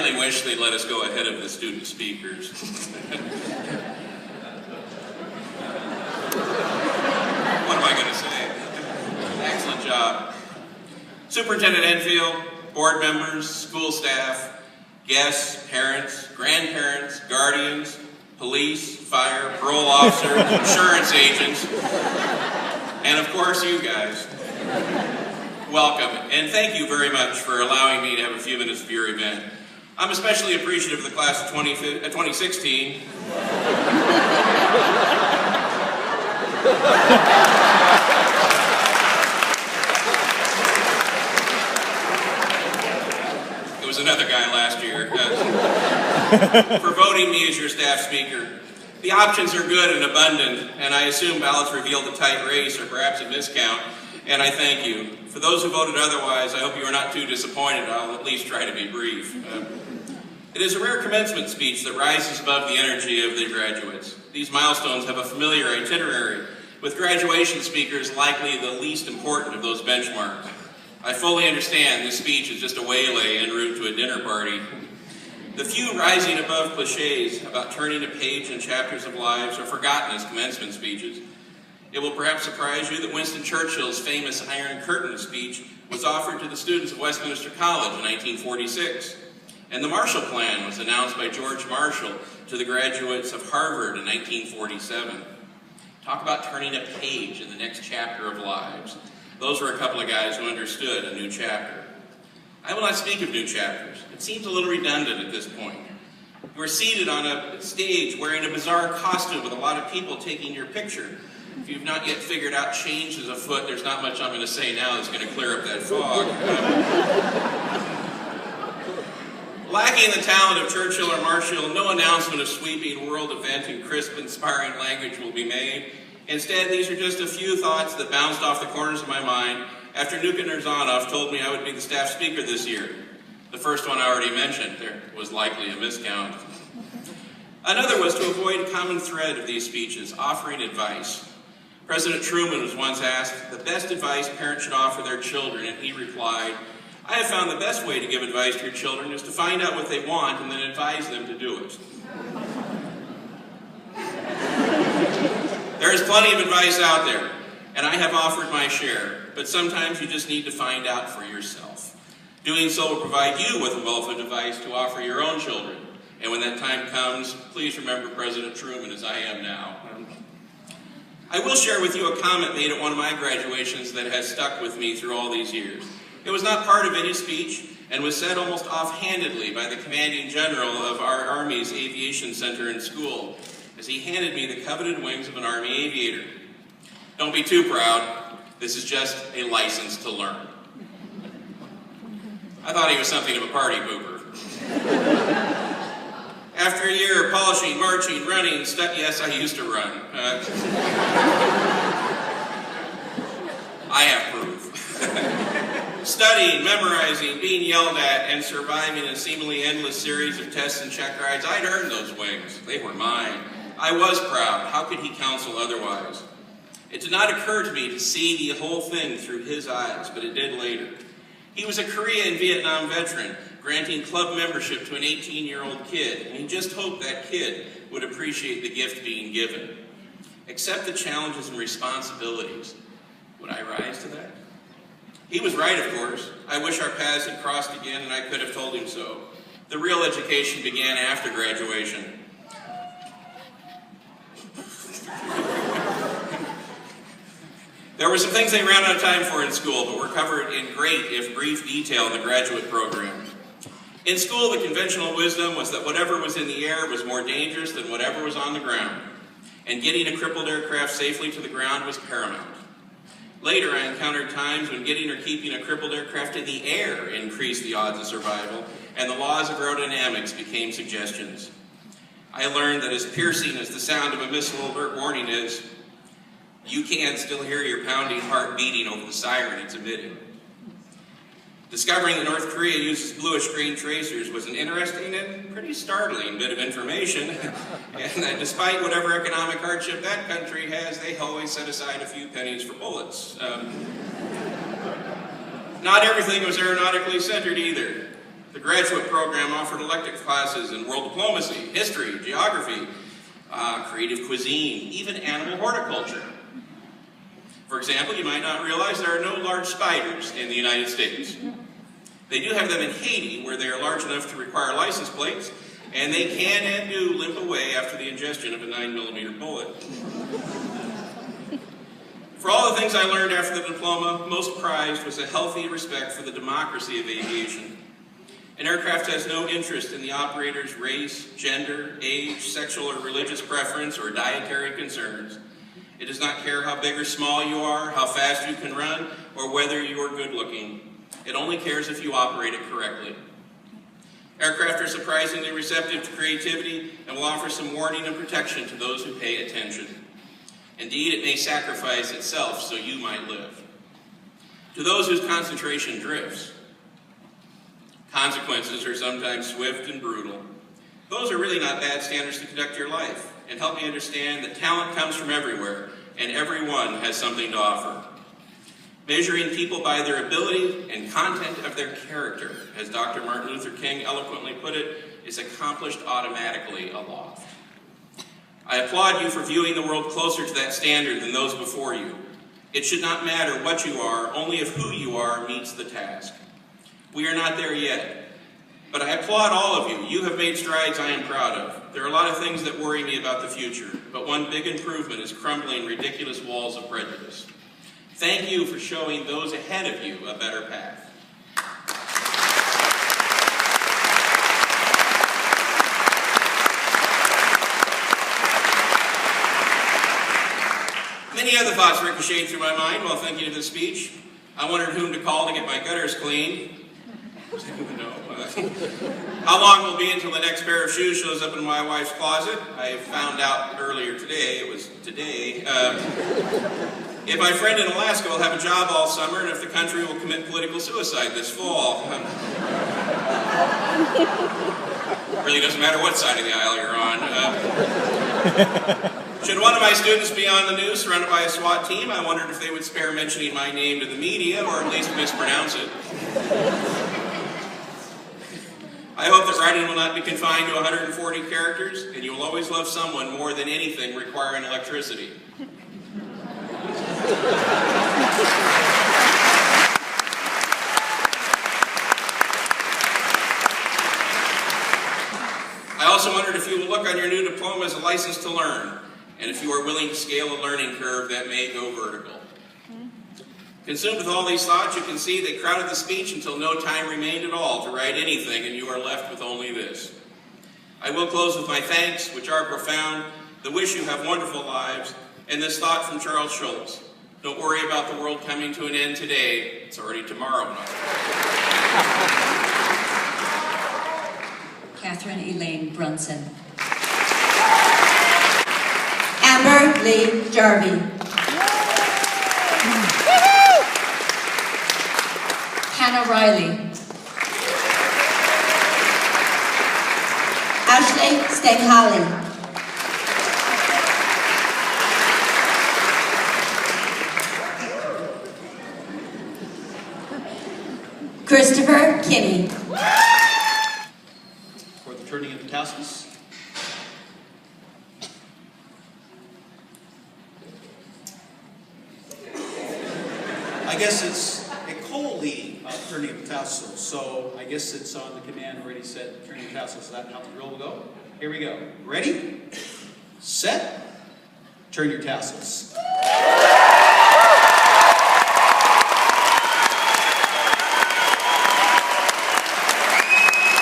really wish they'd let us go ahead of the student speakers. What am I going to say? Excellent job. Superintendent Enfield, board members, school staff, guests, parents, grandparents, guardians, police, fire, parole officers, insurance agents, and of course you guys. Welcome, and thank you very much for allowing me to have a few minutes of your event. I'm especially appreciative of the class of 2016. It was another guy last year. For voting me as your staff speaker. The options are good and abundant, and I assume ballots revealed a tight race or perhaps a miscount, and I thank you. For those who voted otherwise, I hope you are not too disappointed. I'll at least try to be brief. It is a rare commencement speech that rises above the energy of the graduates. These milestones have a familiar itinerary, with graduation speakers likely the least important of those benchmarks. I fully understand this speech is just a waylay en route to a dinner party. The few rising above cliches about turning a page in chapters of lives are forgotten as commencement speeches. It will perhaps surprise you that Winston Churchill's famous Iron Curtain speech was offered to the students of Westminster College in 1946, and the Marshall Plan was announced by George Marshall to the graduates of Harvard in 1947. Talk about turning a page in the next chapter of lives. Those were a couple of guys who understood a new chapter. I will not speak of new chapters. It seems a little redundant at this point. You are seated on a stage wearing a bizarre costume with a lot of people taking your picture. If you've not yet figured out change is afoot, there's not much I'm going to say now that's going to clear up that fog. Lacking the talent of Churchill or Marshall, no announcement of sweeping world event and crisp, inspiring language will be made. Instead, these are just a few thoughts that bounced off the corners of my mind after Nuka Nurzanov told me I would be the staff speaker this year. The first one I already mentioned, there was likely a miscount. Another was to avoid a common thread of these speeches, offering advice. President Truman was once asked the best advice parents should offer their children, and he replied, "I have found the best way to give advice to your children is to find out what they want and then advise them to do it." There is plenty of advice out there, and I have offered my share, but sometimes you just need to find out for yourself. Doing so will provide you with a wealth of advice to offer your own children, and when that time comes, please remember President Truman as I am now. I will share with you a comment made at one of my graduations that has stuck with me through all these years. It was not part of any speech and was said almost offhandedly by the commanding general of our Army's aviation center and school as he handed me the coveted wings of an Army aviator. Don't be too proud. This is just a license to learn. I thought he was something of a party pooper. After a year of polishing, marching, running, yes, I used to run. I have proof. Studying, memorizing, being yelled at, and surviving a seemingly endless series of tests and check rides, I'd earned those wings. They were mine. I was proud. How could he counsel otherwise? It did not occur to me to see the whole thing through his eyes, but it did later. He was a Korea and Vietnam veteran, granting club membership to an 18-year-old kid, and he just hoped that kid would appreciate the gift being given. Accept the challenges and responsibilities. Would I rise to that? He was right, of course. I wish our paths had crossed again, and I could have told him so. The real education began after graduation. There were some things they ran out of time for in school, but were covered in great, if brief, detail in the graduate program. In school, the conventional wisdom was that whatever was in the air was more dangerous than whatever was on the ground, and getting a crippled aircraft safely to the ground was paramount. Later, I encountered times when getting or keeping a crippled aircraft in the air increased the odds of survival, and the laws of aerodynamics became suggestions. I learned that as piercing as the sound of a missile alert warning is, you can still hear your pounding heart beating over the siren it's emitting. Discovering that North Korea uses bluish-green tracers was an interesting and pretty startling bit of information, and that despite whatever economic hardship that country has, they always set aside a few pennies for bullets. Not everything was aeronautically centered either. The graduate program offered elective classes in world diplomacy, history, geography, creative cuisine, even animal horticulture. For example, you might not realize there are no large spiders in the United States. They do have them in Haiti, where they are large enough to require license plates, and they can and do limp away after the ingestion of a 9mm bullet. For all the things I learned after the diploma, most prized was a healthy respect for the democracy of aviation. An aircraft has no interest in the operator's race, gender, age, sexual or religious preference, or dietary concerns. It does not care how big or small you are, how fast you can run, or whether you are good looking. It only cares if you operate it correctly. Aircraft are surprisingly receptive to creativity and will offer some warning and protection to those who pay attention. Indeed, it may sacrifice itself so you might live. To those whose concentration drifts, consequences are sometimes swift and brutal. Those are really not bad standards to conduct your life and help me understand that talent comes from everywhere and everyone has something to offer. Measuring people by their ability and content of their character, as Dr. Martin Luther King eloquently put it, is accomplished automatically aloft. I applaud you for viewing the world closer to that standard than those before you. It should not matter what you are, only if who you are meets the task. We are not there yet, but I applaud all of you. You have made strides I am proud of. There are a lot of things that worry me about the future, but one big improvement is crumbling ridiculous walls of prejudice. Thank you for showing those ahead of you a better path. Many other thoughts ricocheted through my mind while thinking of this speech. I wondered whom to call to get my gutters cleaned. No. How long will it be until the next pair of shoes shows up in my wife's closet? I found out earlier today, it was today, if my friend in Alaska will have a job all summer and if the country will commit political suicide this fall. Really doesn't matter what side of the aisle you're on. Should one of my students be on the news surrounded by a SWAT team, I wondered if they would spare mentioning my name to the media or at least mispronounce it. I hope that writing will not be confined to 140 characters, and you will always love someone more than anything requiring electricity. I also wondered if you will look on your new diploma as a license to learn, and if you are willing to scale a learning curve that may go vertical. Consumed with all these thoughts, you can see they crowded the speech until no time remained at all to write anything, and you are left with only this. I will close with my thanks, which are profound, the wish you have wonderful lives, and this thought from Charles Schulz. Don't worry about the world coming to an end today. It's already tomorrow. Catherine Elaine Brunson. Amber Lee Jarvie. Hannah Riley. Ashley Stenghali. Christopher Kinney. For the turning of the tassels. I guess it's a Coley turning of the tassels, so I guess it's on the command already set, turning the tassels. Is that how the drill will go? Here we go. Ready, set, turn your tassels.